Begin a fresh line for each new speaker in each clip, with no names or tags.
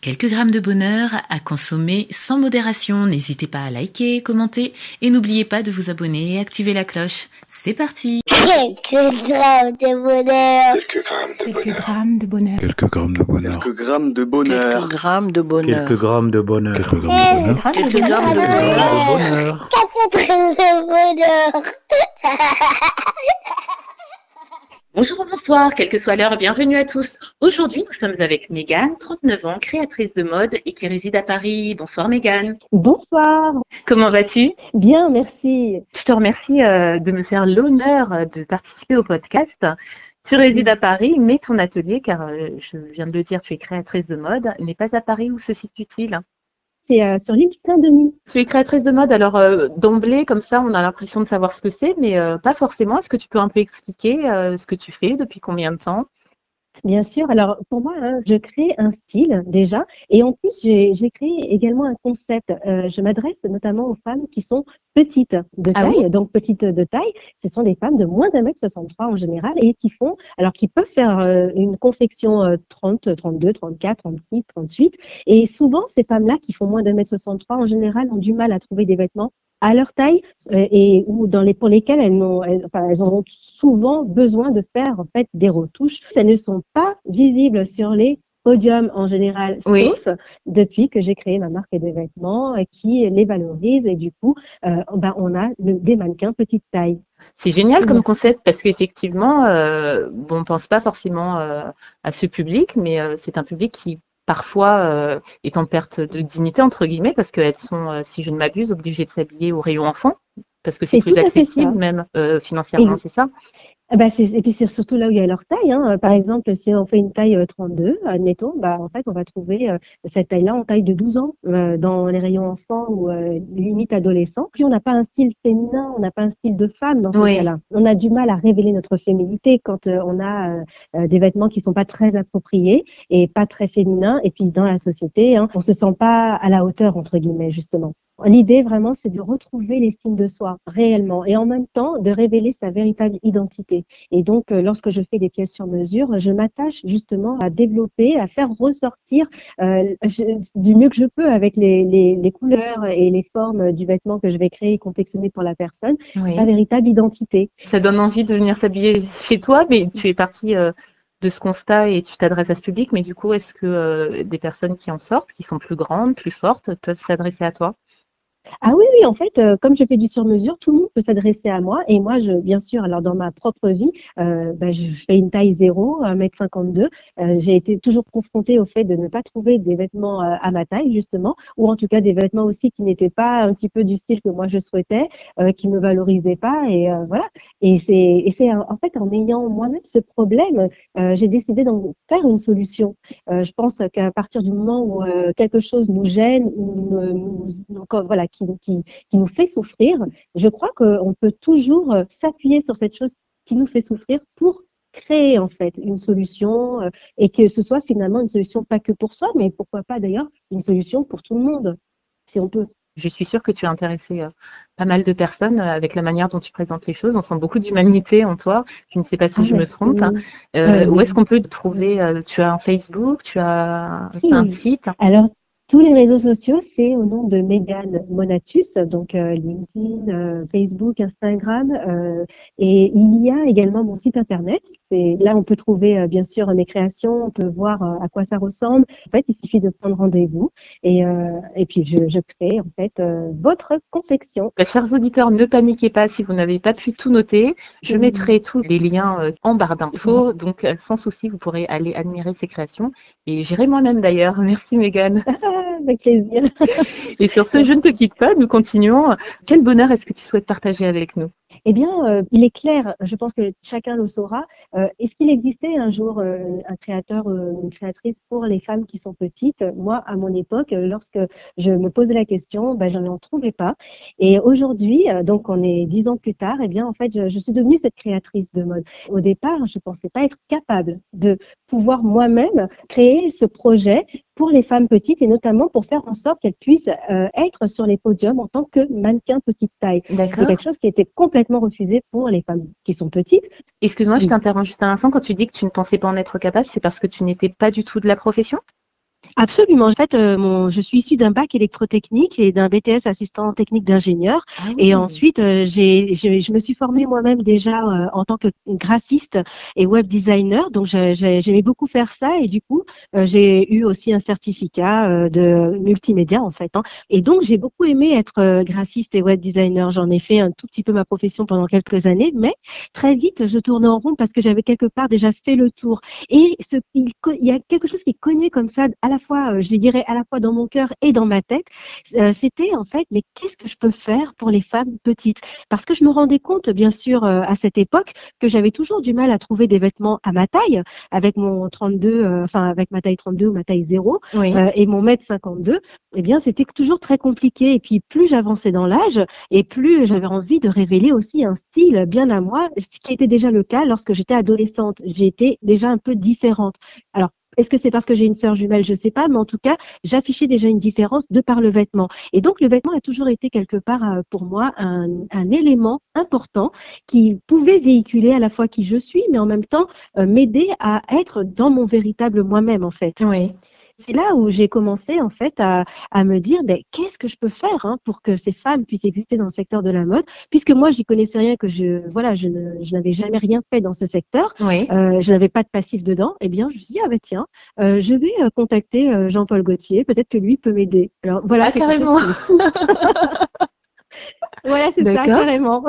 Quelques grammes de bonheur à consommer sans modération. N'hésitez pas à liker, commenter et n'oubliez pas de vous abonner et activer la cloche. C'est parti.
Quelques grammes de bonheur.
Quelques grammes de bonheur.
Quelques grammes de bonheur.
Quelques grammes de bonheur.
Quelques grammes de bonheur.
Quelques grammes de bonheur.
Quelques grammes de bonheur.
Quelques grammes de bonheur.
Quelques grammes de bonheur.
Bonjour ou bonsoir, quelle que soit l'heure, bienvenue à tous. Aujourd'hui, nous sommes avec Mégane, 39 ans, créatrice de mode et qui réside à Paris. Bonsoir Mégane.
Bonsoir.
Comment vas-tu?
Bien, merci.
Je te remercie de me faire l'honneur de participer au podcast. Tu résides à Paris, mais ton atelier, car je viens de le dire, tu es créatrice de mode, n'est pas à Paris. Où se situe-t-il?
C'est sur l'île Saint-Denis.
Tu es créatrice de mode, alors d'emblée, comme ça, on a l'impression de savoir ce que c'est, mais pas forcément. Est-ce que tu peux un peu expliquer ce que tu fais, depuis combien de temps?
Bien sûr. Alors, pour moi, je crée un style déjà. Et en plus, j'ai créé également un concept. Je m'adresse notamment aux femmes qui sont petites de taille.
Oui.
Donc, petites de taille, ce sont des femmes de moins d'1,63 m en général et qui peuvent faire une confection 30, 32, 34, 36, 38. Et souvent, ces femmes-là qui font moins d'1,63 m en général ont du mal à trouver des vêtements à leur taille pour lesquelles elles auront souvent besoin de faire en fait des retouches. Elles ne sont pas visibles sur les podiums en général,
Oui.
sauf depuis que j'ai créé ma marque de vêtements qui les valorise et du coup, on a des mannequins petite taille.
C'est génial comme concept parce qu'effectivement, on ne pense pas forcément à ce public, mais c'est un public qui parfois est en perte de dignité, entre guillemets, parce qu'elles sont, si je ne m'abuse, obligées de s'habiller au rayon enfant, parce que c'est plus
tout à fait
accessible
ça.
même financièrement, c'est ça?
Et puis c'est surtout là où il y a leur taille. Par exemple, si on fait une taille 32, admettons, en fait, on va trouver cette taille-là en taille de 12 ans dans les rayons enfants ou limite adolescents. Puis on n'a pas un style féminin, on n'a pas un style de femme dans ce
Oui.
cas-là. On a du mal à révéler notre féminité quand on a des vêtements qui sont pas très appropriés et pas très féminins. Et puis dans la société, on se sent pas à la hauteur, entre guillemets, justement. L'idée vraiment, c'est de retrouver l'estime de soi réellement et en même temps de révéler sa véritable identité. Et donc, lorsque je fais des pièces sur mesure, je m'attache justement à développer, à faire ressortir du mieux que je peux avec les couleurs et les formes du vêtement que je vais créer et confectionner pour la personne,
Oui.
sa véritable identité.
Ça donne envie de venir s'habiller chez toi, mais tu es partie de ce constat et tu t'adresses à ce public, mais du coup, est-ce que des personnes qui en sortent, qui sont plus grandes, plus fortes, peuvent s'adresser à toi?
Ah oui, en fait, comme je fais du sur-mesure, tout le monde peut s'adresser à moi. Et moi, bien sûr, alors dans ma propre vie, je fais une taille 0, 1,52 m. J'ai été toujours confrontée au fait de ne pas trouver des vêtements à ma taille, justement, ou en tout cas des vêtements aussi qui n'étaient pas un petit peu du style que moi je souhaitais, qui me valorisaient pas. Et voilà. Et c'est en fait en ayant moi-même ce problème, j'ai décidé d'en faire une solution. Je pense qu'à partir du moment où quelque chose nous gêne ou voilà, qui nous fait souffrir, je crois qu'on peut toujours s'appuyer sur cette chose qui nous fait souffrir pour créer en fait une solution et que ce soit finalement une solution pas que pour soi, mais pourquoi pas d'ailleurs une solution pour tout le monde, si on peut.
Je suis sûre que tu as intéressé pas mal de personnes avec la manière dont tu présentes les choses. On sent beaucoup d'humanité en toi. Je ne sais pas si je me trompe. Où est-ce qu'on peut te trouver? Tu as un Facebook, tu as un site?
Alors, tous les réseaux sociaux, c'est au nom de Mégane Monatus, donc LinkedIn, Facebook, Instagram, et il y a également mon site internet. Là, on peut trouver bien sûr mes créations, on peut voir à quoi ça ressemble. En fait, il suffit de prendre rendez-vous et puis je crée en fait votre confection.
Chers auditeurs, ne paniquez pas si vous n'avez pas pu tout noter. Je mettrai tous les liens en barre d'infos, donc sans souci, vous pourrez aller admirer ces créations. Et j'irai moi-même d'ailleurs. Merci Mégane.
Avec plaisir.
Et sur ce, je ne te quitte pas, nous continuons. Quel bonheur est-ce que tu souhaites partager avec nous?
Eh bien, il est clair, je pense que chacun le saura. Est-ce qu'il existait un jour un créateur, une créatrice pour les femmes qui sont petites? Moi, à mon époque, lorsque je me posais la question, je n'en trouvais pas. Et aujourd'hui, donc on est 10 ans plus tard, eh bien, en fait, je suis devenue cette créatrice de mode. Au départ, je ne pensais pas être capable de pouvoir moi-même créer ce projet pour les femmes petites et notamment pour faire en sorte qu'elles puissent être sur les podiums en tant que mannequin petite taille. C'est quelque chose qui était complètement refusé pour les femmes qui sont petites.
Excuse-moi, je t'interromps juste un instant. Quand tu dis que tu ne pensais pas en être capable, c'est parce que tu n'étais pas du tout de la profession?
Absolument. En fait, je suis issue d'un bac électrotechnique et d'un BTS assistant technique d'ingénieur.
Ah
Et
oui.
ensuite, je me suis formée moi-même déjà en tant que graphiste et web designer. Donc, j'aimais beaucoup faire ça. Et du coup, j'ai eu aussi un certificat de multimédia, en fait. Et donc, j'ai beaucoup aimé être graphiste et web designer. J'en ai fait un tout petit peu ma profession pendant quelques années. Mais très vite, je tournais en rond parce que j'avais quelque part déjà fait le tour. Et il y a quelque chose qui cognait comme ça, à la fois, je dirais, à la fois dans mon cœur et dans ma tête. C'était en fait, mais qu'est-ce que je peux faire pour les femmes petites? Parce que je me rendais compte, bien sûr, à cette époque, que j'avais toujours du mal à trouver des vêtements à ma taille, avec mon 32, avec ma taille 32 ou ma taille 0,
Oui.
et mon mètre 52. Eh bien, c'était toujours très compliqué. Et puis, plus j'avançais dans l'âge, et plus j'avais envie de révéler aussi un style bien à moi, ce qui était déjà le cas lorsque j'étais adolescente. J'étais déjà un peu différente. Alors, est-ce que c'est parce que j'ai une sœur jumelle? Je sais pas, mais en tout cas, j'affichais déjà une différence de par le vêtement. Et donc, le vêtement a toujours été quelque part pour moi un élément important qui pouvait véhiculer à la fois qui je suis, mais en même temps m'aider à être dans mon véritable moi-même, en fait.
Oui.
C'est là où j'ai commencé en fait à me dire qu'est-ce que je peux faire pour que ces femmes puissent exister dans le secteur de la mode, puisque moi j'y connaissais rien, que je n'avais jamais rien fait dans ce secteur,
Oui.
je n'avais pas de passif dedans. Eh bien je me suis dit tiens, je vais contacter Jean-Paul Gaultier, peut-être que lui peut m'aider. Alors voilà, quelque chose
carrément.
qui est fou. Voilà, c'est ça,
D'accord.
carrément.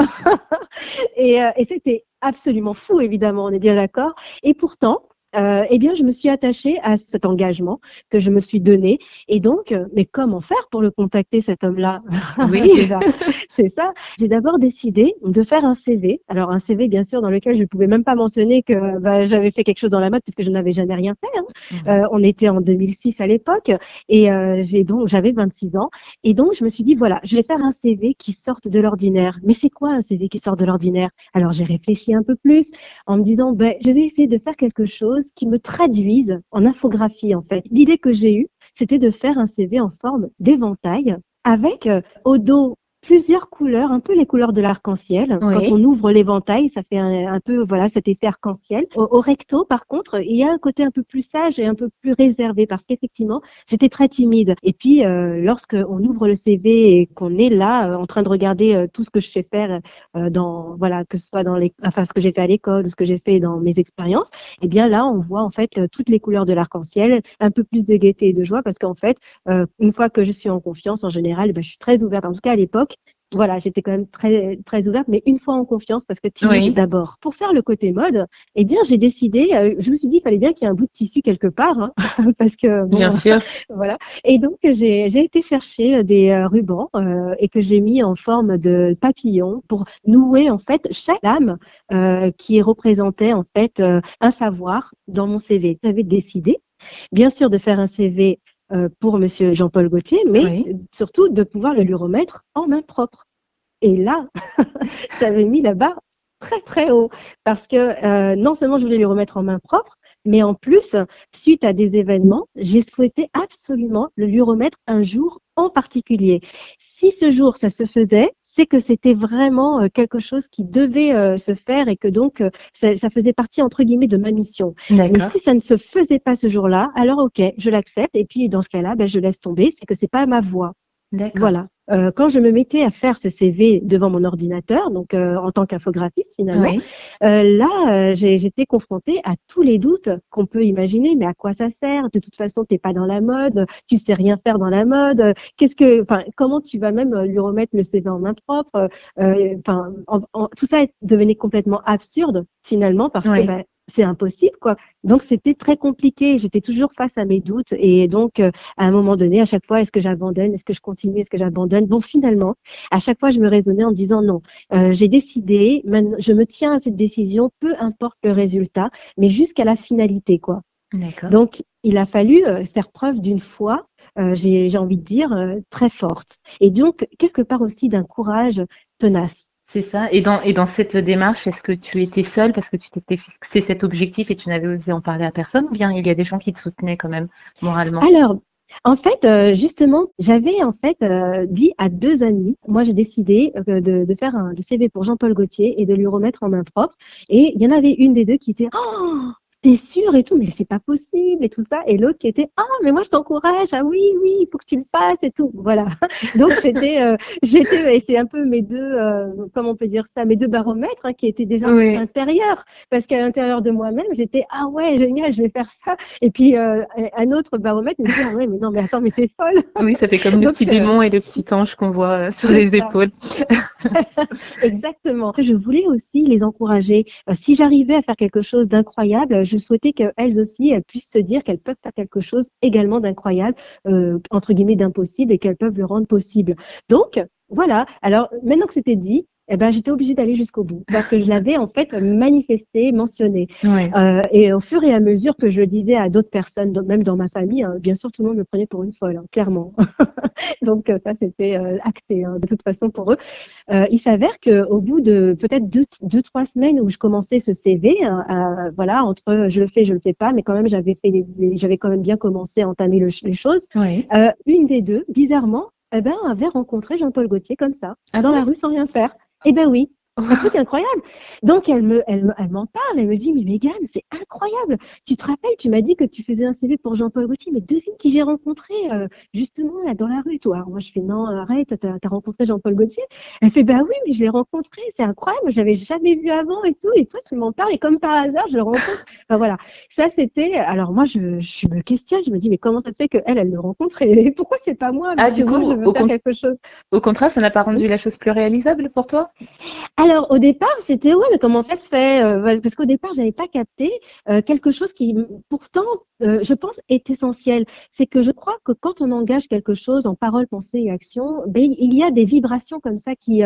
Et c'était absolument fou, évidemment, on est bien d'accord. Et pourtant, eh bien, je me suis attachée à cet engagement que je me suis donné. Et donc, mais comment faire pour le contacter, cet homme-là?
Oui.
Déjà, c'est ça. J'ai d'abord décidé de faire un CV. Alors, un CV, bien sûr, dans lequel je ne pouvais même pas mentionner que j'avais fait quelque chose dans la mode, puisque je n'avais jamais rien fait. On était en 2006 à l'époque. Et j'avais 26 ans. Et donc, je me suis dit, voilà, je vais faire un CV qui sorte de l'ordinaire. Mais c'est quoi un CV qui sort de l'ordinaire? Alors, j'ai réfléchi un peu plus en me disant, je vais essayer de faire quelque chose qui me traduise en infographie, en fait. L'idée que j'ai eue, c'était de faire un CV en forme d'éventail avec au dos plusieurs couleurs, un peu les couleurs de l'arc-en-ciel.
Oui.
Quand on ouvre l'éventail, ça fait un peu cet effet arc-en-ciel. Au recto, par contre, il y a un côté un peu plus sage et un peu plus réservé, parce qu'effectivement, j'étais très timide. Et puis, lorsqu'on ouvre le CV et qu'on est là, en train de regarder tout ce que je fais faire que ce soit ce que j'ai fait à l'école ou ce que j'ai fait dans mes expériences, eh bien là, on voit en fait toutes les couleurs de l'arc-en-ciel, un peu plus de gaieté et de joie, parce qu'en fait, une fois que je suis en confiance, en général, je suis très ouverte. En tout cas, à l'époque, voilà, j'étais quand même très, très ouverte, mais une fois en confiance, parce que timide d'abord. Pour faire le côté mode, eh bien, j'ai décidé, je me suis dit qu'il fallait bien qu'il y ait un bout de tissu quelque part, parce que,
Bien sûr.
voilà. Et donc, j'ai été chercher des rubans et que j'ai mis en forme de papillon pour nouer, en fait, chaque lame qui représentait, en fait, un savoir dans mon CV. J'avais décidé, bien sûr, de faire un CV pour Monsieur Jean-Paul Gaultier, mais surtout de pouvoir le lui remettre en main propre. Et là, j'avais mis la barre très très haut, parce que non seulement je voulais lui remettre en main propre, mais en plus, suite à des événements, j'ai souhaité absolument le lui remettre un jour en particulier. Si ce jour, ça se faisait, c'est que c'était vraiment quelque chose qui devait se faire et que donc ça faisait partie entre guillemets de ma mission. Mais si ça ne se faisait pas ce jour-là, alors ok, je l'accepte et puis dans ce cas-là, je laisse tomber, c'est que c'est pas ma voie. Voilà. Quand je me mettais à faire ce CV devant mon ordinateur, donc en tant qu'infographiste finalement, j'étais confrontée à tous les doutes qu'on peut imaginer. Mais à quoi ça sert? De toute façon, t'es pas dans la mode, tu sais rien faire dans la mode. Comment tu vas même lui remettre le CV en main propre? Tout ça devenait complètement absurde finalement, parce que c'est impossible, quoi. Donc, c'était très compliqué. J'étais toujours face à mes doutes. Et donc, à un moment donné, à chaque fois, est-ce que j'abandonne? Est-ce que je continue? Est-ce que j'abandonne? Bon, finalement, à chaque fois, je me raisonnais en disant non. J'ai décidé, je me tiens à cette décision, peu importe le résultat, mais jusqu'à la finalité, quoi. Donc, il a fallu faire preuve d'une foi, j'ai envie de dire, très forte. Et donc, quelque part aussi d'un courage tenace.
C'est ça. Et dans cette démarche, est-ce que tu étais seule parce que tu t'étais fixé cet objectif et tu n'avais osé en parler à personne, ou bien il y a des gens qui te soutenaient quand même moralement?
Alors, en fait, justement, j'avais en fait dit à 2 amis, moi j'ai décidé de faire un CV pour Jean-Paul Gaultier et de lui remettre en main propre. Et il y en avait une des deux qui était t'es sûre et tout, mais c'est pas possible et tout ça. Et l'autre qui était, ah, mais moi je t'encourage, ah oui, oui, il faut que tu le fasses et tout. Voilà. Donc et c'est un peu mes deux, comment on peut dire ça, mes deux baromètres hein, qui étaient déjà intérieurs, parce qu'à l'intérieur de moi-même, j'étais, ah ouais, génial, je vais faire ça. Et puis un autre baromètre me dit, ah ouais, mais non, mais attends, mais t'es folle.
Oui, ça fait comme le petit démon et le petit ange qu'on voit sur les épaules.
Exactement. Je voulais aussi les encourager. Si j'arrivais à faire quelque chose d'incroyable, je souhaitais qu'elles aussi, elles puissent se dire qu'elles peuvent faire quelque chose également d'incroyable, entre guillemets d'impossible, et qu'elles peuvent le rendre possible. Donc, voilà. Alors, maintenant que c'était dit, eh ben, j'étais obligée d'aller jusqu'au bout parce que je l'avais en fait manifesté, mentionné. Ouais. Et au fur et à mesure que je le disais à d'autres personnes, même dans ma famille, hein, bien sûr, tout le monde me prenait pour une folle, hein, clairement. Donc ça, c'était acté hein, de toute façon pour eux. Il s'avère qu'au bout de peut-être 2-3 semaines où je commençais ce CV, voilà, entre je le fais pas, mais quand même j'avais quand même bien commencé à entamer les choses. Ouais. Une des deux, bizarrement, avait rencontré Jean-Paul Gaultier comme ça, dans la rue sans rien faire. Eh ben oui, un truc incroyable. Donc elle m'en parle, elle me dit, mais Mégane, c'est incroyable. Tu te rappelles, tu m'as dit que tu faisais un CV pour Jean-Paul Gaultier, mais devine qui j'ai rencontré justement là dans la rue, toi. Alors moi je fais non, arrête, t'as rencontré Jean-Paul Gaultier. Elle fait bah oui, mais je l'ai rencontré, c'est incroyable, je l'avais jamais vu avant et tout. Et toi tu m'en parles et comme par hasard je le rencontre. Enfin, voilà, ça c'était. Alors moi je me questionne, je me dis mais comment ça se fait elle le rencontre et pourquoi c'est pas moi?
Ah du coup,
je veux faire quelque chose.
Au contraire, ça n'a pas rendu la chose plus réalisable pour toi?
Alors au départ c'était ouais, mais comment ça se fait parce qu'au départ j'avais pas capté quelque chose qui pourtant je pense est essentiel. C'est que je crois que quand on engage quelque chose en parole, pensée et action, il y a des vibrations comme ça qui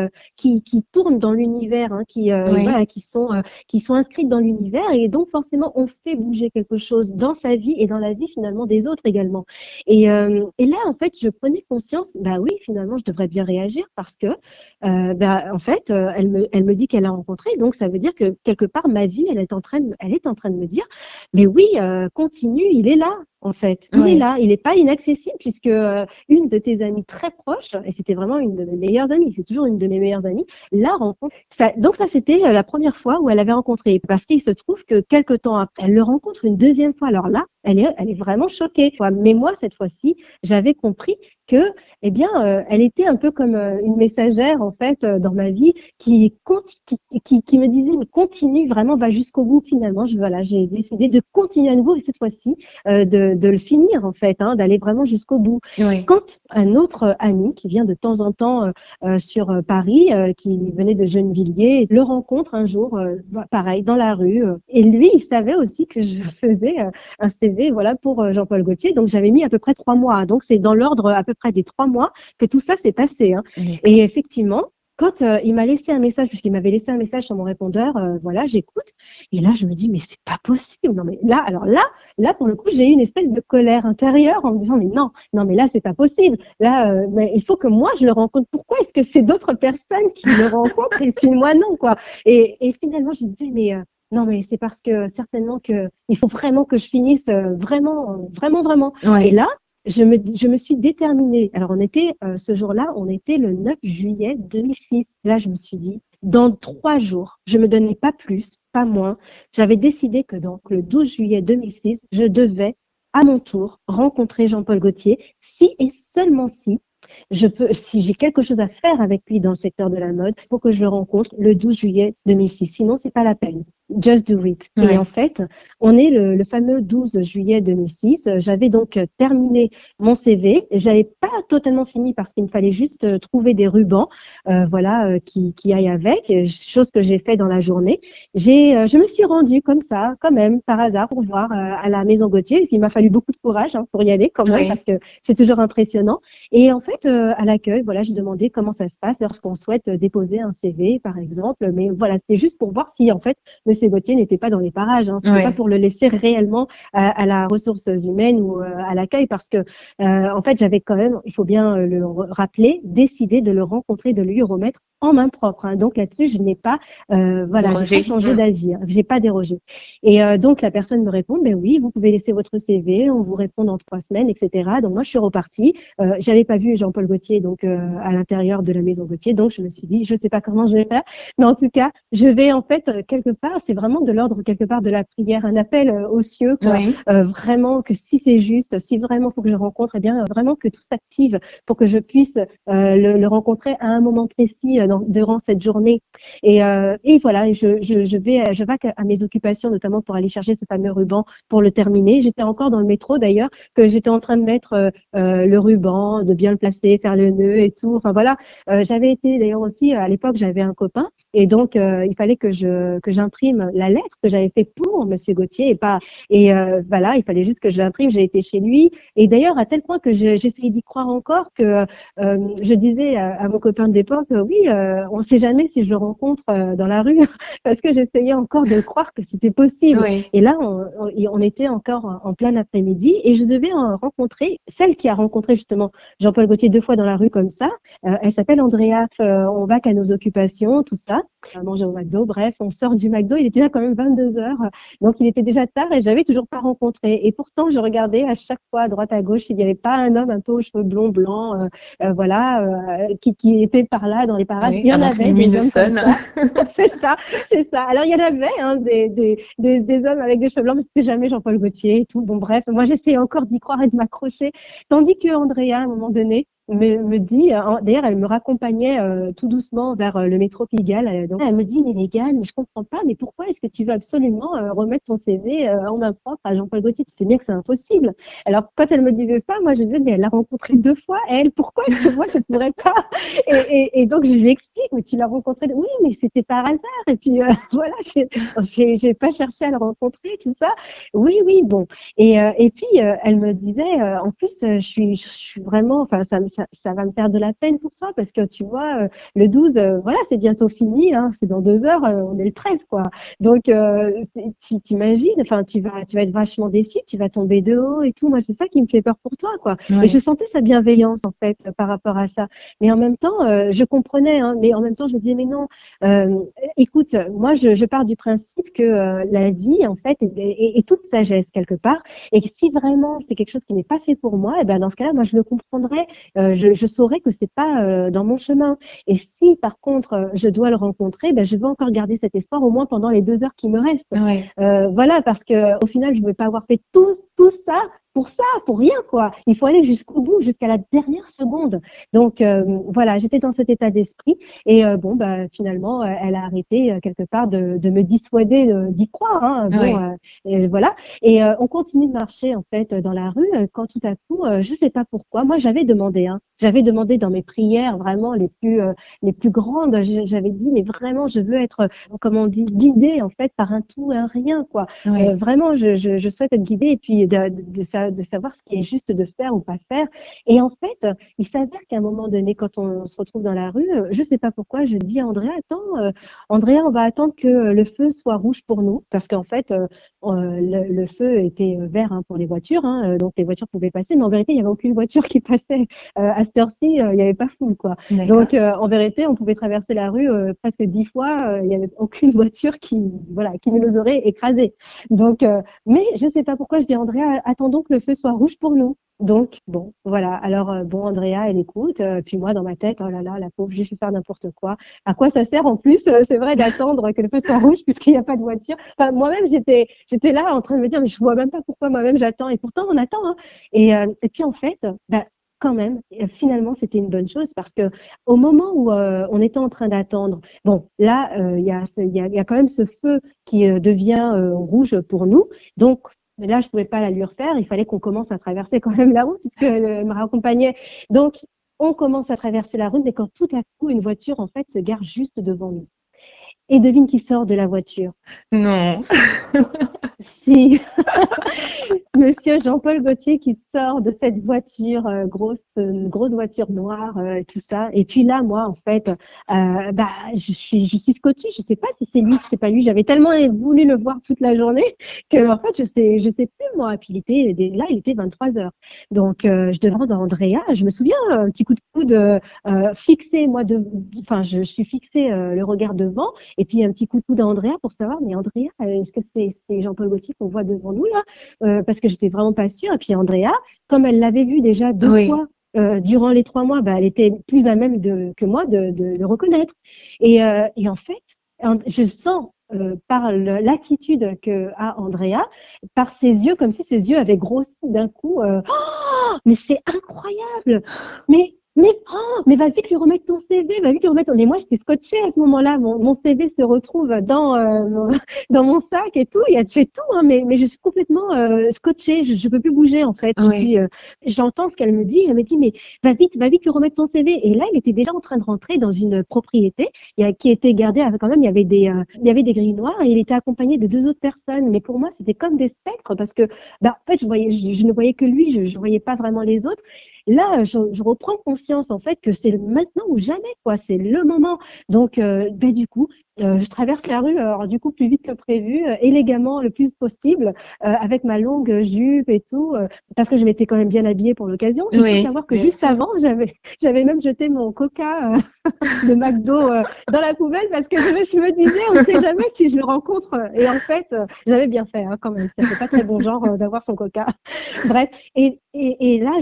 tournent dans l'univers, hein, voilà, qui sont inscrites dans l'univers et donc forcément on fait bouger quelque chose dans sa vie et dans la vie finalement des autres également. Et là en fait je prenais conscience, bah oui finalement je devrais bien réagir parce que en fait elle me dit qu'elle a rencontré, donc ça veut dire que quelque part ma vie elle est en train de me dire mais oui continue, il est là en fait, il est là, il n'est pas inaccessible puisque une de tes amies très proches, et c'était vraiment une de mes meilleures amies, c'est toujours une de mes meilleures amies, la rencontre. Donc ça c'était la première fois où elle avait rencontré, parce qu'il se trouve que quelques temps après, elle le rencontre une deuxième fois. Alors là, elle est vraiment choquée. Mais moi cette fois-ci, j'avais compris que, eh bien, elle était un peu comme une messagère en fait dans ma vie qui me disait mais continue vraiment, va jusqu'au bout finalement. J'ai décidé de continuer à nouveau et cette fois-ci de le finir en fait, hein, d'aller vraiment jusqu'au bout. Oui. Quand un autre ami qui vient de temps en temps sur Paris, qui venait de Gennevilliers, le rencontre un jour, pareil dans la rue, et lui il savait aussi que je faisais un CV voilà pour Jean-Paul Gaultier, donc j'avais mis à peu près 3 mois, donc c'est dans l'ordre à peu près des 3 mois que tout ça s'est passé. Hein. Et effectivement, quand il m'a laissé un message, puisqu'il m'avait laissé un message sur mon répondeur, voilà, j'écoute. Et là, je me dis, mais c'est pas possible. Non, mais là, pour le coup, j'ai eu une espèce de colère intérieure en me disant, mais non, mais là, c'est pas possible. Là, mais il faut que moi, je le rencontre. Pourquoi est-ce que c'est d'autres personnes qui le rencontrent et puis moi, non, quoi. Et finalement, je me disais, mais non, mais c'est parce que certainement il faut vraiment que je finisse vraiment. Ouais. Et là, je me suis déterminée. Alors, ce jour-là, on était le 9 juillet 2006. Là, je me suis dit, dans 3 jours, je me donnais pas plus, pas moins. J'avais décidé que donc le 12 juillet 2006, je devais, à mon tour, rencontrer Jean-Paul Gaultier, si et seulement si j'ai quelque chose à faire avec lui dans le secteur de la mode, il faut que je le rencontre le 12 juillet 2006. Sinon, c'est pas la peine. Just do it. Ouais. Et en fait, on est le fameux 12 juillet 2006. J'avais donc terminé mon CV. J'avais pas totalement fini parce qu'il me fallait juste trouver des rubans, qui aillent avec, chose que j'ai fait dans la journée. Je me suis rendue comme ça, quand même, par hasard, pour voir à la Maison Gaultier. Il m'a fallu beaucoup de courage pour y aller quand même, parce que c'est toujours impressionnant. Et en fait, à l'accueil, voilà, j'ai demandé comment ça se passe lorsqu'on souhaite déposer un CV, par exemple. Mais voilà, c'était juste pour voir si, en fait, M. Gaultier n'était pas dans les parages. Hein. C'était pas pour le laisser réellement à la ressources humaines ou à l'accueil, parce que, en fait, j'avais quand même, il faut bien le rappeler, décidé de le rencontrer, de lui remettre en main propre. Hein. Donc là-dessus, je n'ai pas, j'ai pas changé d'avis, hein. J'ai pas dérogé. Et donc la personne me répond, ben oui, vous pouvez laisser votre CV, on vous répond dans 3 semaines, etc. Donc moi, je suis repartie. J'avais pas vu Jean-Paul Gaultier donc à l'intérieur de la maison Gaultier, donc je me suis dit, je sais pas comment je vais faire, mais en tout cas, je vais en fait quelque part, c'est vraiment de l'ordre quelque part de la prière, un appel aux cieux, quoi. Oui. Vraiment que si c'est juste, si vraiment faut que je rencontre, eh bien vraiment que tout s'active pour que je puisse le rencontrer à un moment précis durant cette journée. Et voilà, je vais à mes occupations, notamment pour aller chercher ce fameux ruban pour le terminer. J'étais encore dans le métro d'ailleurs, que j'étais en train de mettre le ruban, de bien le placer, faire le nœud et tout. Enfin voilà, j'avais été d'ailleurs aussi à l'époque, j'avais un copain et donc il fallait que j'imprime la lettre que j'avais fait pour Monsieur Gaultier voilà, il fallait juste que je l'imprime. J'ai été chez lui et d'ailleurs à tel point que j'essayais d'y croire encore que je disais à mon copain de l'époque, oui, on ne sait jamais si je le rencontre dans la rue parce que j'essayais encore de croire que c'était possible. Oui. Et là, on était encore en plein après-midi et je devais rencontrer celle qui a rencontré justement Jean-Paul Gaultier 2 fois dans la rue comme ça. Elle s'appelle Andrea. On va qu'à nos occupations, tout ça. On manger au McDo. Bref, on sort du McDo. Il était là quand même 22h. Donc, il était déjà tard et je l'avais toujours pas rencontré. Et pourtant, je regardais à chaque fois à droite, à gauche, s'il n'y avait pas un homme un peu aux cheveux blonds, blancs, qui était par là dans les parages. Oui, il y en avait des hommes comme ça. c'est ça. Alors, il y en avait des hommes avec des cheveux blancs, mais c'était jamais Jean-Paul Gaultier et tout. Bon, bref, moi, j'essayais encore d'y croire et de m'accrocher. Tandis que Andrea, à un moment donné, me dit, d'ailleurs, elle me raccompagnait tout doucement vers le métro Pigalle. Donc, elle me dit, mais Mégane, mais je comprends pas, mais pourquoi est-ce que tu veux absolument remettre ton CV en main propre à Jean-Paul Gaultier? Tu sais bien que c'est impossible. Alors, quand elle me disait ça, moi, je disais, mais elle l'a rencontré 2 fois, elle, pourquoi est-ce que moi, je ne pourrais pas? Et donc, je lui explique, mais tu l'as rencontré, oui, mais c'était par hasard. Et puis, voilà, j'ai pas cherché à le rencontrer, tout ça. Oui, bon. Et puis, elle me disait, en plus, je suis vraiment, enfin, ça va me faire de la peine pour toi parce que tu vois, le 12, voilà, c'est bientôt fini, hein, c'est dans 2 heures, on est le 13, quoi. Donc, tu t'imagines, enfin, tu vas être vachement déçu, tu vas tomber de haut et tout. Moi, c'est ça qui me fait peur pour toi, quoi. Ouais. Et je sentais sa bienveillance, en fait, par rapport à ça. Mais en même temps, je comprenais, hein, mais en même temps, je me disais, mais non, écoute, moi, je pars du principe que la vie, en fait, est toute sagesse, quelque part. Et que si vraiment c'est quelque chose qui n'est pas fait pour moi, et ben, dans ce cas-là, moi, je le comprendrais. Je saurais que c'est pas dans mon chemin. Et si par contre je dois le rencontrer, ben je veux encore garder cet espoir au moins pendant les 2 heures qui me restent. Ouais. Voilà, parce que au final je ne veux pas avoir fait tout ça pour rien, quoi. Il faut aller jusqu'au bout, jusqu'à la dernière seconde. Donc voilà, j'étais dans cet état d'esprit et finalement elle a arrêté quelque part de me dissuader d'y croire. Hein. Bon, ouais. Et voilà. Et on continue de marcher en fait dans la rue quand tout à coup, je sais pas pourquoi, moi j'avais demandé dans mes prières vraiment les plus grandes, j'avais dit mais vraiment je veux être, comment on dit, guidée en fait par un tout et un rien, quoi. Ouais. Vraiment je souhaite être guidée et puis de savoir ce qui est juste de faire ou pas faire. Et en fait, il s'avère qu'à un moment donné, quand on se retrouve dans la rue, je sais pas pourquoi, je dis à Andrea, attends, Andrea, on va attendre que le feu soit rouge pour nous, parce qu'en fait, le feu était vert pour les voitures, donc les voitures pouvaient passer, mais en vérité, il n'y avait aucune voiture qui passait à cette heure-ci, il n'y avait pas foule, quoi. Donc, en vérité, on pouvait traverser la rue presque 10 fois, il n'y avait aucune voiture qui nous aurait écrasés. Donc, mais je sais pas pourquoi, je dis à Andrea, attendons que le feu soit rouge pour nous. Donc, bon, voilà. Alors, Andrea, elle écoute. Puis moi, dans ma tête, oh là là, la pauvre, j'ai fait faire n'importe quoi. À quoi ça sert en plus, c'est vrai, d'attendre que le feu soit rouge puisqu'il n'y a pas de voiture. Enfin, moi-même, j'étais là en train de me dire, mais je vois même pas pourquoi moi-même j'attends. Et pourtant, on attend. Hein. Et puis, en fait, quand même, finalement, c'était une bonne chose parce que au moment où on était en train d'attendre, bon, là, il y a quand même ce feu qui devient rouge pour nous. Donc, mais là, je pouvais pas la lui refaire. Il fallait qu'on commence à traverser quand même la route puisqu'elle me raccompagnait. Donc, on commence à traverser la route, mais quand tout à coup, une voiture, en fait, se gare juste devant nous. Et devine qui sort de la voiture.
Non.
Si Monsieur Jean-Paul Gaultier qui sort de cette voiture une grosse voiture noire et tout ça. Et puis là, moi, en fait, je suis scotchée. Je sais pas si c'est lui, si c'est pas lui. J'avais tellement voulu le voir toute la journée que, en fait, je sais plus moi. Puis il était 23 heures. Donc, je demande à Andrea. Je me souviens un petit coup de coude fixé, moi, je suis fixée le regard devant, et puis un petit coup de coude à Andrea pour savoir, mais Andrea, est-ce que c'est Jean-Paul Gaultier qu'on voit devant nous là? Parce que j'étais vraiment pas sûre. Et puis Andrea, comme elle l'avait vu déjà deux fois durant les 3 mois, elle était plus à même que moi de le reconnaître. Et en fait, je sens par l'attitude que a Andrea, par ses yeux, comme si ses yeux avaient grossi d'un coup. Oh, mais c'est incroyable! Mais va vite lui remettre ton CV, va vite lui remettre. Mais moi, j'étais scotchée à ce moment-là. Mon CV se retrouve dans mon sac et tout. Il y a fait tout, hein, mais je suis complètement scotchée. Je peux plus bouger en fait. J'entends ce qu'elle me dit. Elle me dit, mais va vite lui remettre ton CV. Et là, il était déjà en train de rentrer dans une propriété qui était gardée avec, quand même. Il y avait des grilles noires et il était accompagné de 2 autres personnes. Mais pour moi, c'était comme des spectres parce que, en fait, je ne voyais que lui. Je voyais pas vraiment les autres. Là, je reprends conscience en fait que c'est maintenant ou jamais, quoi. C'est le moment. Donc, du coup, je traverse la rue, alors du coup plus vite que prévu, élégamment le plus possible, avec ma longue jupe et tout, parce que je m'étais quand même bien habillée pour l'occasion. Il faut savoir que juste avant, j'avais même jeté mon Coca de McDo dans la poubelle parce que je me disais, on ne sait jamais si je le rencontre. Et en fait, j'avais bien fait hein, quand même. Ça fait pas très bon genre d'avoir son Coca. Bref, et là,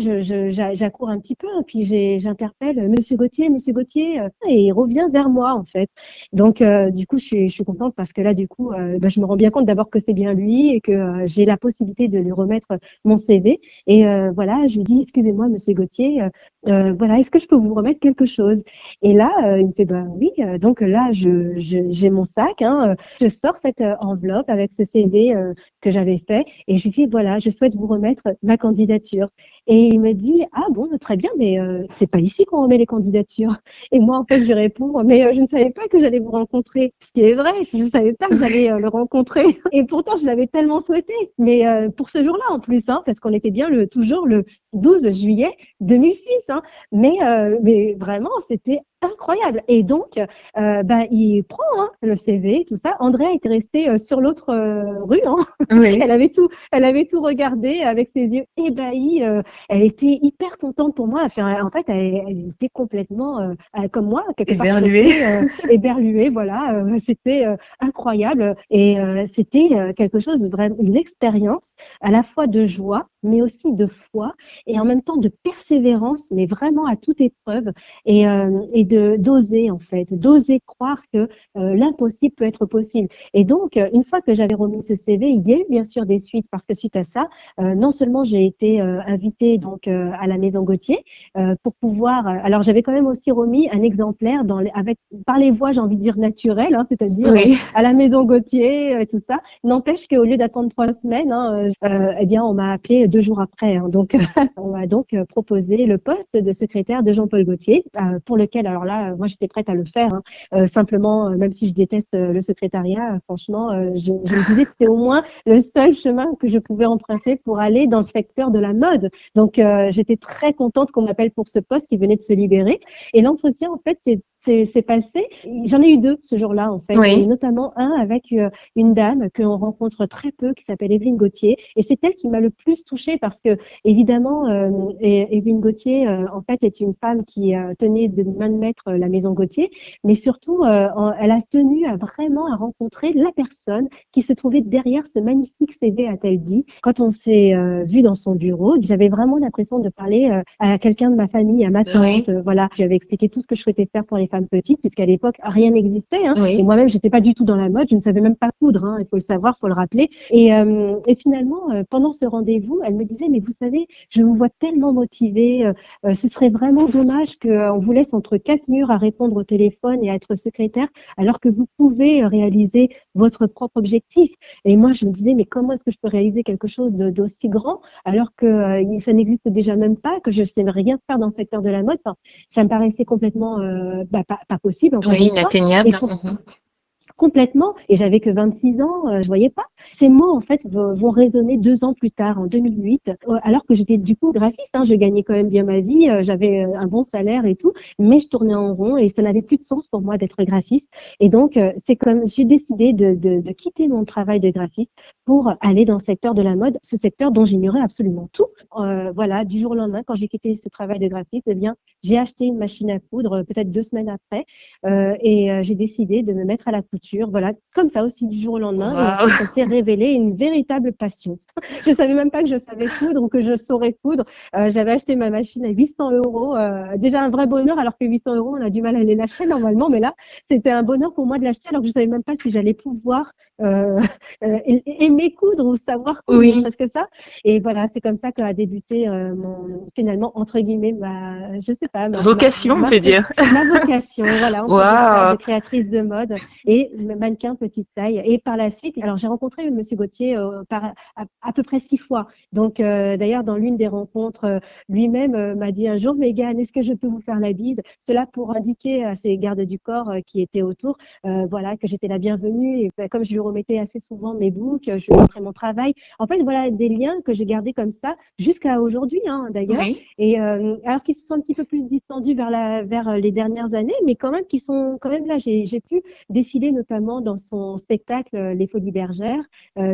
j'accours un petit peu, hein, puis j'interpelle Monsieur Gaultier, et il revient vers moi en fait. Donc du coup, je suis contente parce que là, du coup, je me rends bien compte d'abord que c'est bien lui et que j'ai la possibilité de lui remettre mon CV. Et voilà, je lui dis, excusez-moi, Monsieur Gaultier, voilà, est-ce que je peux vous remettre quelque chose? Et là, il me fait, oui. Donc là, j'ai mon sac, hein, je sors cette enveloppe avec ce CV que j'avais fait et je lui dis, voilà, je souhaite vous remettre ma candidature. Et il me dit, ah bon, très bien, mais c'est pas ici qu'on remet les candidatures. Et moi, en fait, je lui réponds, mais je ne savais pas que j'allais vous rencontrer. Ce qui est vrai, je ne savais pas que j'allais le rencontrer. Et pourtant, je l'avais tellement souhaité. Mais pour ce jour-là, en plus, hein, parce qu'on était bien toujours le 12 juillet 2006. Hein. Mais vraiment, c'était incroyable. Et donc, il prend le CV, tout ça. Andrea était restée sur l'autre rue. Hein. Oui. Elle avait tout regardé avec ses yeux ébahis. Elle était hyper contente pour moi. En fait, elle était complètement comme moi, quelque part éberluée. Voilà, c'était incroyable. Et c'était quelque chose de vraiment, une expérience à la fois de joie, mais aussi de foi, et en même temps de persévérance, mais vraiment à toute épreuve. Et d'oser en fait, d'oser croire que l'impossible peut être possible. Et donc, une fois que j'avais remis ce CV, il y a eu bien sûr des suites parce que suite à ça, non seulement j'ai été invitée donc à la Maison Gaultier pour pouvoir. Alors j'avais quand même aussi remis un exemplaire par les voies, j'ai envie de dire naturelles, hein, c'est-à-dire à la Maison Gaultier et tout ça. N'empêche qu'au lieu d'attendre 3 semaines, eh bien on m'a appelé 2 jours après. Hein, donc on m'a donc proposé le poste de secrétaire de Jean-Paul Gaultier, pour lequel alors là, moi j'étais prête à le faire. Hein. Simplement, même si je déteste le secrétariat, franchement, je me disais que c'était au moins le seul chemin que je pouvais emprunter pour aller dans le secteur de la mode. Donc j'étais très contente qu'on m'appelle pour ce poste qui venait de se libérer. Et l'entretien, en fait, c'est passé. J'en ai eu 2 ce jour-là, en fait, et notamment un avec une dame que on rencontre très peu, qui s'appelle Evelyne Gauthier. Et c'est elle qui m'a le plus touchée parce que, évidemment, Evelyne Gauthier, en fait, est une femme qui tenait de main de maître la Maison Gauthier, mais surtout, elle a tenu vraiment à rencontrer la personne qui se trouvait derrière ce magnifique CV, a-t-elle dit. Quand on s'est vu dans son bureau, j'avais vraiment l'impression de parler à quelqu'un de ma famille, à ma tante. Voilà, j'avais expliqué tout ce que je souhaitais faire pour les femmes petites, puisqu'à l'époque, rien n'existait. Hein. Et moi-même, j'étais pas du tout dans la mode, je ne savais même pas coudre, hein, il faut le savoir, il faut le rappeler. Et finalement, pendant ce rendez-vous, elle me disait, mais vous savez, je vous vois tellement motivée, ce serait vraiment dommage qu'on vous laisse entre 4 murs à répondre au téléphone et à être secrétaire, alors que vous pouvez réaliser votre propre objectif. Et moi, je me disais, mais comment est-ce que je peux réaliser quelque chose d'aussi grand, alors que ça n'existe déjà même pas, que je ne sais rien faire dans le secteur de la mode. Enfin, ça me paraissait complètement pas possible.
Inatteignable.
complètement, et j'avais que 26 ans, je voyais pas. Ces mots, en fait, vont résonner 2 ans plus tard, en 2008, alors que j'étais du coup graphiste, hein, je gagnais quand même bien ma vie, j'avais un bon salaire et tout, mais je tournais en rond et ça n'avait plus de sens pour moi d'être graphiste. Et donc, c'est comme j'ai décidé de quitter mon travail de graphiste pour aller dans le secteur de la mode, ce secteur dont j'ignorais absolument tout. Voilà, du jour au lendemain, quand j'ai quitté ce travail de graphiste, eh bien, j'ai acheté une machine à coudre peut-être 2 semaines après, et j'ai décidé de me mettre à la couture. Voilà, comme ça aussi du jour au lendemain.
Wow.
Et en fait, ça s'est révélé une véritable passion. Je savais même pas que je savais coudre ou que je saurais coudre. J'avais acheté ma machine à 800 euros. Déjà un vrai bonheur, alors que 800 euros, on a du mal à les lâcher normalement. Mais là, c'était un bonheur pour moi de l'acheter, alors que je savais même pas si j'allais pouvoir aimer coudre ou savoir coudre,
Oui.
presque ça. Et voilà, c'est comme ça qu'a débuté finalement, entre guillemets, je sais pas,
Vocation, on peut dire.
ma vocation. Voilà, on peut dire ça,
Waouh.
de créatrice de mode et mannequin petite taille. Et par la suite, alors j'ai rencontré Monsieur Gauthier à peu près 6 fois. Donc d'ailleurs, dans l'une des rencontres, lui-même m'a dit un jour, Mégane, est-ce que je peux vous faire la bise? Cela pour indiquer à ses gardes du corps qui étaient autour, voilà, que j'étais la bienvenue. Et comme je lui remettais assez souvent mes books, je lui montrais mon travail. En fait, voilà des liens que j'ai gardés comme ça jusqu'à aujourd'hui, hein, d'ailleurs.
Oui.
Et alors qu'ils se sont un petit peu plus distendus vers les dernières années, mais quand même qui sont quand même là. J'ai pu défiler notamment dans son spectacle Les Folies Bergères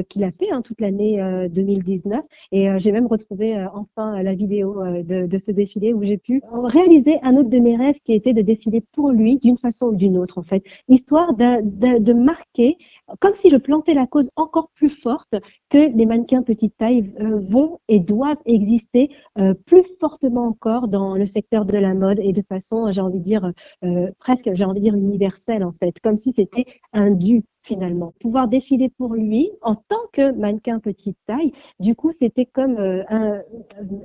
qu'il a fait toute l'année 2019. Et j'ai même retrouvé enfin la vidéo de ce défilé où j'ai pu réaliser un autre de mes rêves qui était de défiler pour lui d'une façon ou d'une autre en fait, histoire de marquer, comme si je plantais la cause encore plus forte, que les mannequins petite taille vont et doivent exister plus fortement encore dans le secteur de la mode et de façon, j'ai envie de dire, presque, j'ai envie de dire universelle en fait, comme si c'était un dû finalement. Pouvoir défiler pour lui en tant que mannequin petite taille, du coup, c'était comme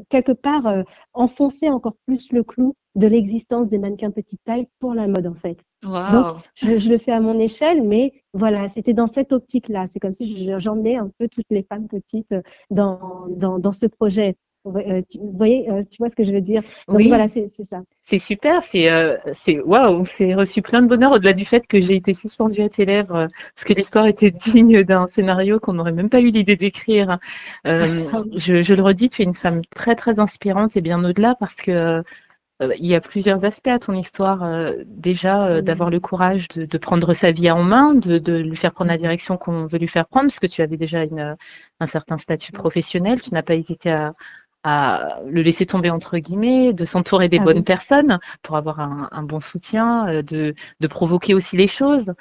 quelque part enfoncer encore plus le clou de l'existence des mannequins petite taille pour la mode en fait.
Wow.
Donc, je le fais à mon échelle, mais voilà, c'était dans cette optique-là. C'est comme si j'emmenais un peu toutes les femmes petites dans ce projet. Vous voyez, tu vois ce que je veux dire? Donc
Oui.
voilà, c'est ça.
C'est super, c'est waouh, c'est reçu plein de bonheur au-delà du fait que j'ai été suspendue à tes lèvres parce que l'histoire était digne d'un scénario qu'on n'aurait même pas eu l'idée d'écrire. Je le redis, tu es une femme très très inspirante et bien au-delà parce que il y a plusieurs aspects à ton histoire. Déjà, d'avoir le courage de prendre sa vie en main, de lui faire prendre la direction qu'on veut lui faire prendre, parce que tu avais déjà un certain statut professionnel. Tu n'as pas hésité à le laisser tomber entre guillemets, de s'entourer des bonnes personnes pour avoir un bon soutien, de provoquer aussi les choses,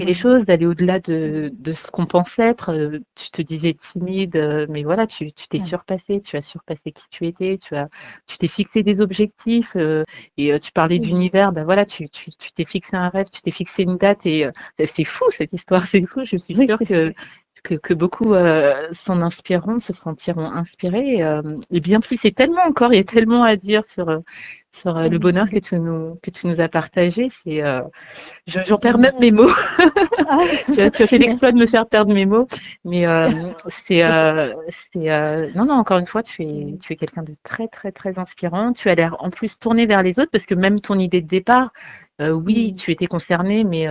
les choses, d'aller au-delà de ce qu'on pense être. Tu te disais timide, mais voilà, tu t'es surpassé, tu as surpassé qui tu étais, tu t'es fixé des objectifs et tu parlais d'univers, ben voilà, tu t'es fixé un rêve, tu t'es fixé une date et c'est fou cette histoire, c'est fou. Je suis sûre que beaucoup s'en inspireront, se sentiront inspirés. Et bien plus, c'est tellement encore, il y a tellement à dire sur le bonheur que tu nous as partagé. J'en perds même mes mots. Tu as fait l'exploit de me faire perdre mes mots. Mais non, encore une fois, tu es quelqu'un de très, très, très inspirant. Tu as l'air en plus tourné vers les autres parce que même ton idée de départ, oui, tu étais concernée, mais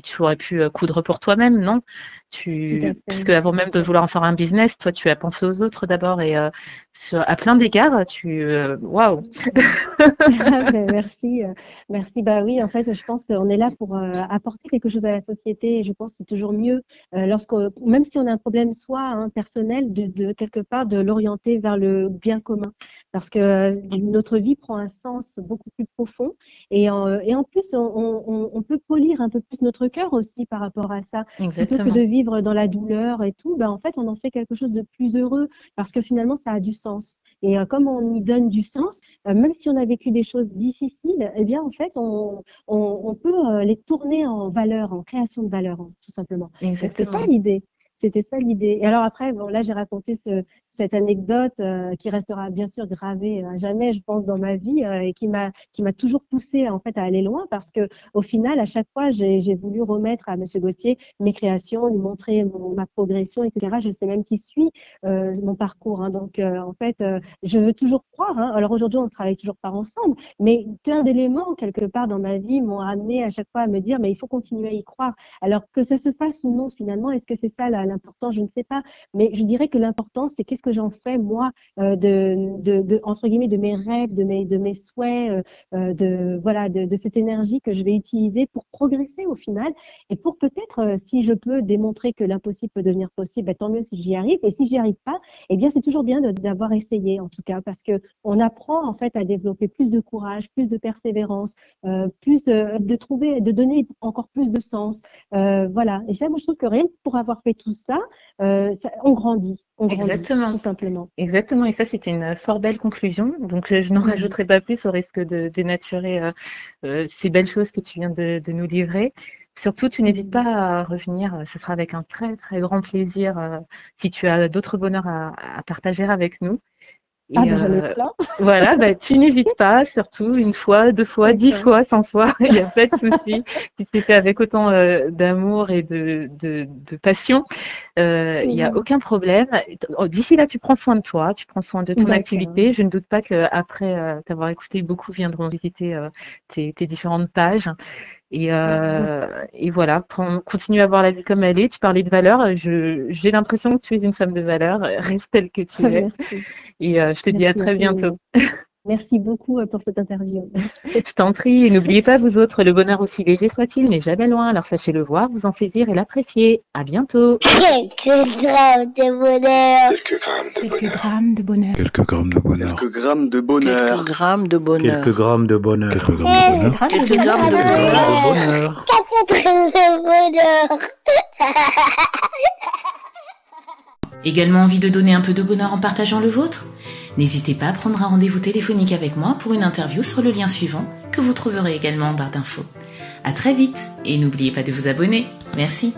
tu aurais pu coudre pour toi-même, non? Puisque avant même de vouloir en faire un business, toi, tu as pensé aux autres d'abord et à plein d'égards, waouh.
Merci, merci. Bah oui, en fait, je pense qu'on est là pour apporter quelque chose à la société. Et je pense que c'est toujours mieux, même si on a un problème soit personnel, de quelque part de l'orienter vers le bien commun, parce que notre vie prend un sens beaucoup plus profond. Et en plus, on peut polir un peu plus notre cœur aussi par rapport à ça.
Exactement.
Plutôt que de vivre dans la douleur et tout, en fait, on en fait quelque chose de plus heureux parce que finalement, ça a du sens. Et comme on y donne du sens, même si on a vécu des choses difficiles, eh bien, en fait, on peut les tourner en valeur, en création de valeur, tout simplement. C'était ça l'idée. C'était ça l'idée. Et alors après, bon, là, j'ai raconté cette anecdote qui restera bien sûr gravée à jamais, je pense, dans ma vie et qui m'a toujours poussée en fait à aller loin parce que au final, à chaque fois, j'ai voulu remettre à Monsieur Gauthier mes créations, lui montrer ma progression, etc. Je sais même qui suit mon parcours. Hein. Donc, en fait, je veux toujours croire. Hein. Alors aujourd'hui, on ne travaille toujours pas ensemble, mais plein d'éléments quelque part dans ma vie m'ont amené à chaque fois à me dire, mais il faut continuer à y croire. Alors que ça se fasse ou non, finalement, est-ce que c'est ça l'important? Je ne sais pas. Mais je dirais que l'important, c'est qu'est-ce que j'en fais moi entre guillemets de mes rêves, de mes souhaits, de cette énergie que je vais utiliser pour progresser au final et pour peut-être, si je peux démontrer que l'impossible peut devenir possible, tant mieux si j'y arrive. Et si j'y arrive pas, eh bien c'est toujours bien d'avoir essayé en tout cas parce que on apprend en fait à développer plus de courage, plus de persévérance, plus de donner encore plus de sens. Voilà. Et ça, moi je trouve que rien que pour avoir fait tout ça, on grandit,
Exactement.
tout simplement.
Exactement, et ça c'était une fort belle conclusion. Donc je n'en rajouterai pas plus au risque de dénaturer ces belles choses que tu viens de nous livrer. Surtout, tu n'hésites pas à revenir, ce sera avec un très très grand plaisir si tu as d'autres bonheurs à partager avec nous. Et
J'en ai plein.
voilà, tu n'hésites pas, surtout une fois, 2 fois, 10 fois, 100 fois, il n'y a pas de souci. Si c'est fait avec autant d'amour et de passion, il n'y a aucun problème. D'ici là, tu prends soin de toi, tu prends soin de ton activité. Je ne doute pas qu'après t'avoir écouté, beaucoup viendront visiter tes différentes pages. Et voilà, continue à voir la vie comme elle est. Tu parlais de valeur. J'ai l'impression que tu es une femme de valeur. Reste telle que tu es.
Merci.
Et je te dis à très bientôt.
Merci beaucoup pour cette interview.
Je t'en prie. Et n'oubliez pas, vous autres, le bonheur aussi léger soit-il n'est jamais loin. Alors sachez le voir, vous en saisir et l'apprécier. À bientôt.
Quelques grammes de bonheur.
Quelques grammes de bonheur.
Quelques grammes de bonheur.
Quelques grammes de bonheur.
Quelques grammes de bonheur.
Quelques grammes de bonheur.
Quelques grammes de bonheur.
Quelques grammes de bonheur.
Bonheur.
4 grammes de bonheur.
Également envie de donner un peu de bonheur en partageant le vôtre? N'hésitez pas à prendre un rendez-vous téléphonique avec moi pour une interview sur le lien suivant que vous trouverez également en barre d'infos. À très vite et n'oubliez pas de vous abonner. Merci.